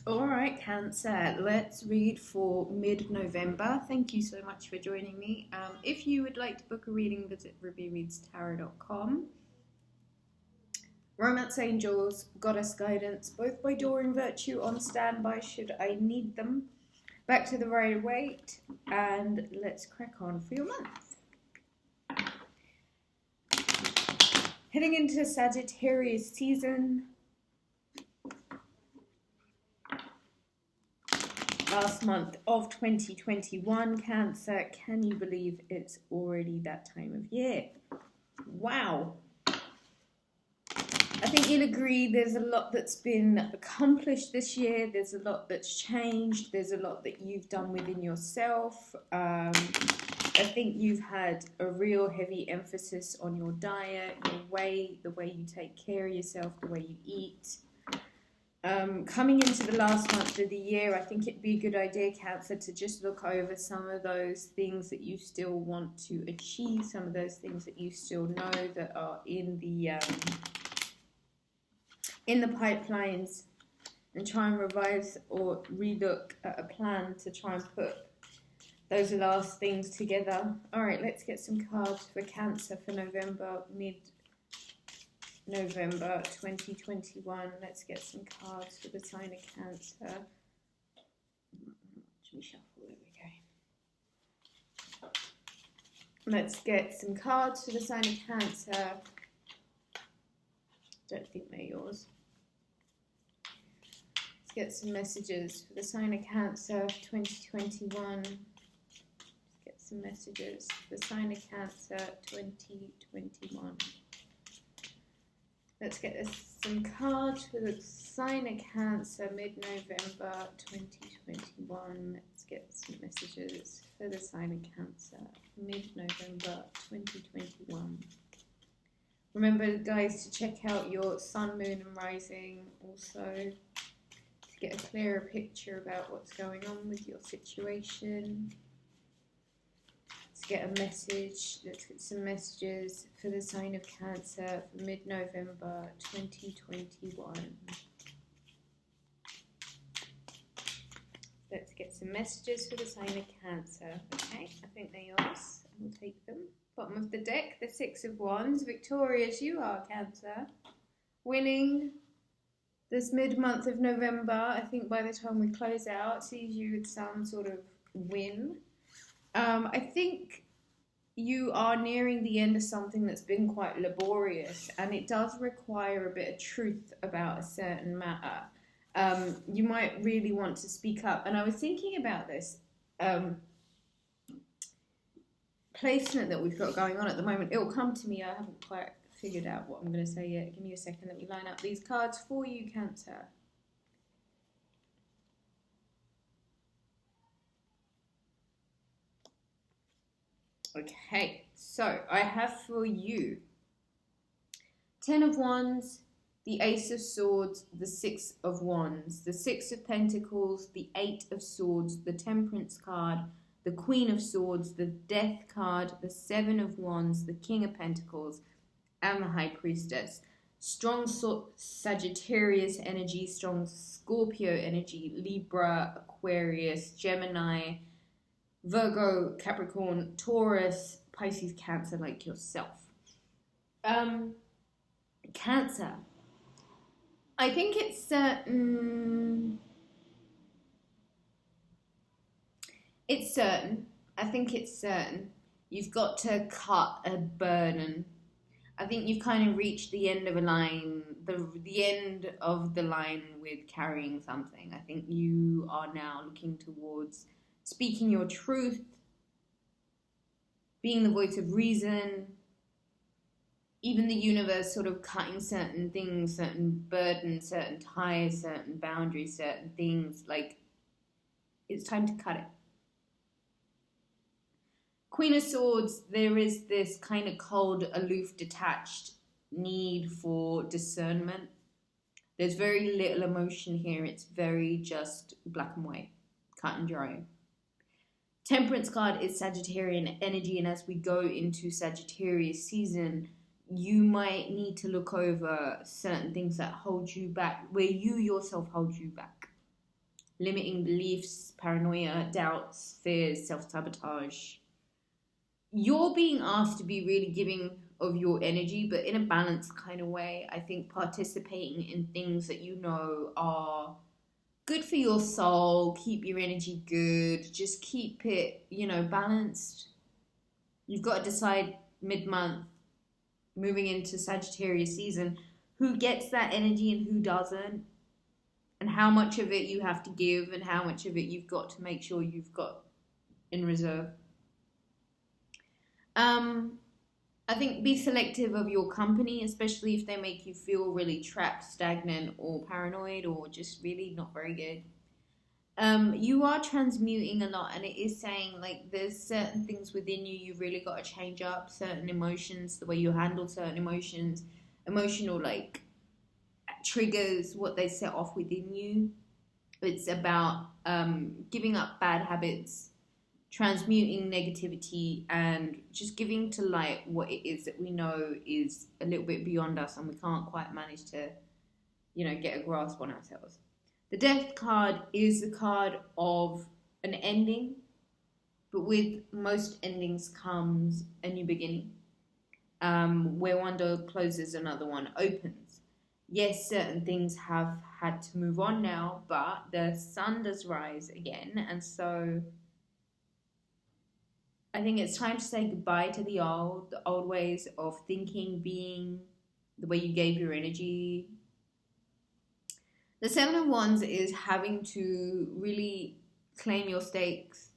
All right, Cancer, let's read for mid-November. Thank you so much for joining me. If you would like to book a reading, visit rubyreadstarot.com. Romance Angels, Goddess Guidance, both by Doreen Virtue on standby should I need them. Back to the Waite, and let's crack on for your month. Heading into Sagittarius season. Last month of 2021, Cancer. Can you believe it's already that time of year? Wow. I think you'll agree there's a lot that's been accomplished this year. There's a lot that's changed. There's a lot that you've done within yourself. I think you've had a real heavy emphasis on your diet, your weight, the way you take care of yourself, the way you eat. Coming into the last month of the year, I think it'd be a good idea, Cancer, to just look over some of those things that you still want to achieve, some of those things that you still know that are in the pipelines, and try and revise or relook at a plan to try and put those last things together. All right, let's get some cards for Cancer for November, mid-November 2021. Let's get some cards for the sign of Cancer. Let me shuffle. There we go. Let's get some cards for the sign of Cancer. Don't think they're yours. Let's get some messages for the sign of Cancer 2021. Let's get some messages for the sign of Cancer 2021. Let's get some cards for the sign of Cancer mid-November 2021. Let's get some messages for the sign of Cancer mid-November 2021. Remember, guys, to check out your sun, moon, and rising also to get a clearer picture about what's going on with your situation. Let's get a message. Let's get some messages for the sign of Cancer for mid-November 2021. Let's get some messages for the sign of Cancer. Okay, I think they're yours. We'll take them. Bottom of the deck, the Six of Wands. Victorious you are, Cancer. Winning this mid-month of November. I think by the time we close out, sees you with some sort of win. I think you are nearing the end of something that's been quite laborious, and it does require a bit of truth about a certain matter. You might really want to speak up. And I was thinking about this placement that we've got going on at the moment. It'll come to me. I haven't quite figured out what I'm going to say yet. Give me a second. Let me line up these cards for you, Cancer. Okay, so I have for you Ten of Wands, the Ace of Swords, the Six of Wands, the Six of Pentacles, the Eight of Swords, the Temperance card, the Queen of Swords, the Death card, the Seven of Wands, the King of Pentacles, and the High Priestess. Strong Sagittarius energy, strong Scorpio energy, Libra, Aquarius, Gemini, Virgo, Capricorn, Taurus, Pisces, Cancer, like yourself. Cancer. I think it's certain. It's certain. I think it's certain. You've got to cut a burden. I think you've kind of reached the end of a line, the end of the line with carrying something. I think you are now looking towards speaking your truth, being the voice of reason, even the universe sort of cutting certain things, certain burdens, certain ties, certain boundaries, certain things. Like, it's time to cut it. Queen of Swords, there is this kind of cold, aloof, detached need for discernment. There's very little emotion here. It's very just black and white, cut and dry. Temperance card is Sagittarian energy, and as we go into Sagittarius season, you might need to look over certain things that hold you back, where you yourself hold you back. limiting beliefs, paranoia, doubts, fears, self-sabotage. You're being asked to be really giving of your energy, but in a balanced kind of way. I think participating in things that you know are good for your soul, keep your energy good, just keep it, balanced. You've got to decide mid-month, moving into Sagittarius season, who gets that energy and who doesn't, and how much of it you have to give and how much of it you've got to make sure you've got in reserve. I think be selective of your company, especially if they make you feel really trapped, stagnant, or paranoid, or just really not very good. You are transmuting a lot, and it is saying like there's certain things within you you've really got to change up, certain emotions, the way you handle certain emotions, emotional like triggers, what they set off within you. It's about giving up bad habits, transmuting negativity, and just giving to light what it is that we know is a little bit beyond us and we can't quite manage to, get a grasp on ourselves. The Death card is the card of an ending, but with most endings comes a new beginning. Where one door closes, another one opens. Yes, certain things have had to move on now, but the sun does rise again, and so I think it's time to say goodbye to the old ways of thinking, being, the way you gave your energy. The Seven of Wands is having to really claim your stakes.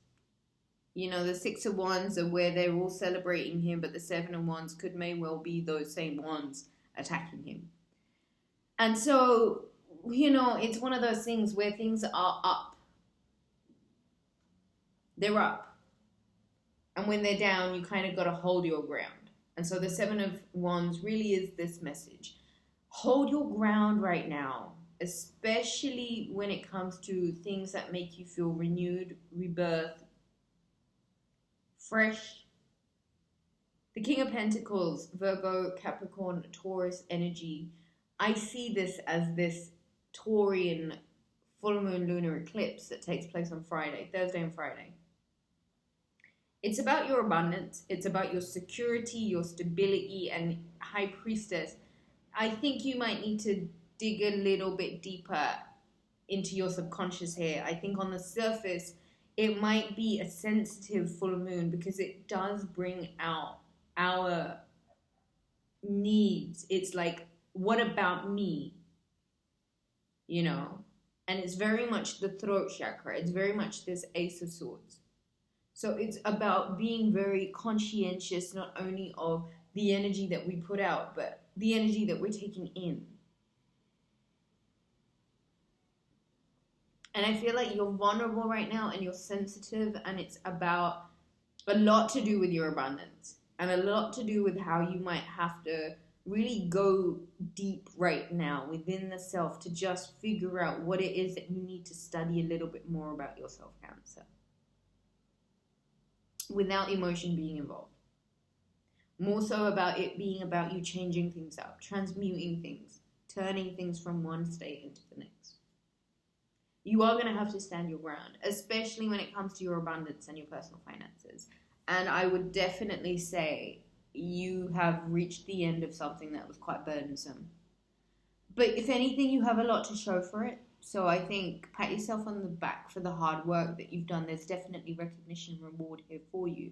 The Six of Wands are where they're all celebrating him, but the Seven of Wands may well be those same ones attacking him. And so, it's one of those things where things are up. They're up. And when they're down, you kind of got to hold your ground. And so the Seven of Wands really is this message. Hold your ground right now, especially when it comes to things that make you feel renewed, rebirth, fresh. The King of Pentacles, Virgo, Capricorn, Taurus energy. I see this as this Taurian full moon lunar eclipse that takes place on Thursday and Friday. It's about your abundance. It's about your security, your stability, and High Priestess. I think you might need to dig a little bit deeper into your subconscious here. I think on the surface, it might be a sensitive full moon because it does bring out our needs. It's like, what about me? And it's very much the throat chakra. It's very much this Ace of Swords. So it's about being very conscientious, not only of the energy that we put out, but the energy that we're taking in. And I feel like you're vulnerable right now and you're sensitive, and it's about a lot to do with your abundance and a lot to do with how you might have to really go deep right now within the self to just figure out what it is that you need to study a little bit more about yourself, Cancer, without emotion being involved. More so about it being about you changing things up, transmuting things, turning things from one state into the next. You are going to have to stand your ground, especially when it comes to your abundance and your personal finances. And I would definitely say you have reached the end of something that was quite burdensome. But if anything, you have a lot to show for it. So I think pat yourself on the back for the hard work that you've done. There's definitely recognition and reward here for you.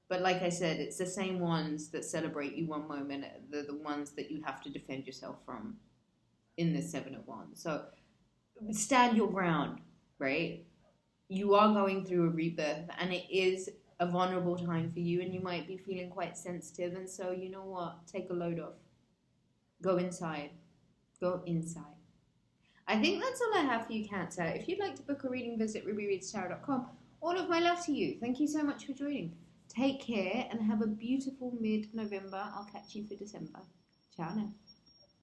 But like I said, it's the same ones that celebrate you one moment, the ones that you have to defend yourself from in the Seven of Wands. So stand your ground, right? You are going through a rebirth, and it is a vulnerable time for you, and you might be feeling quite sensitive. And so, you know what? Take a load off. Go inside. Go inside. I think that's all I have for you, Cancer. If you'd like to book a reading, visit rubyreadstarot.com. All of my love to you. Thank you so much for joining. Take care and have a beautiful mid-November. I'll catch you for December. Ciao now.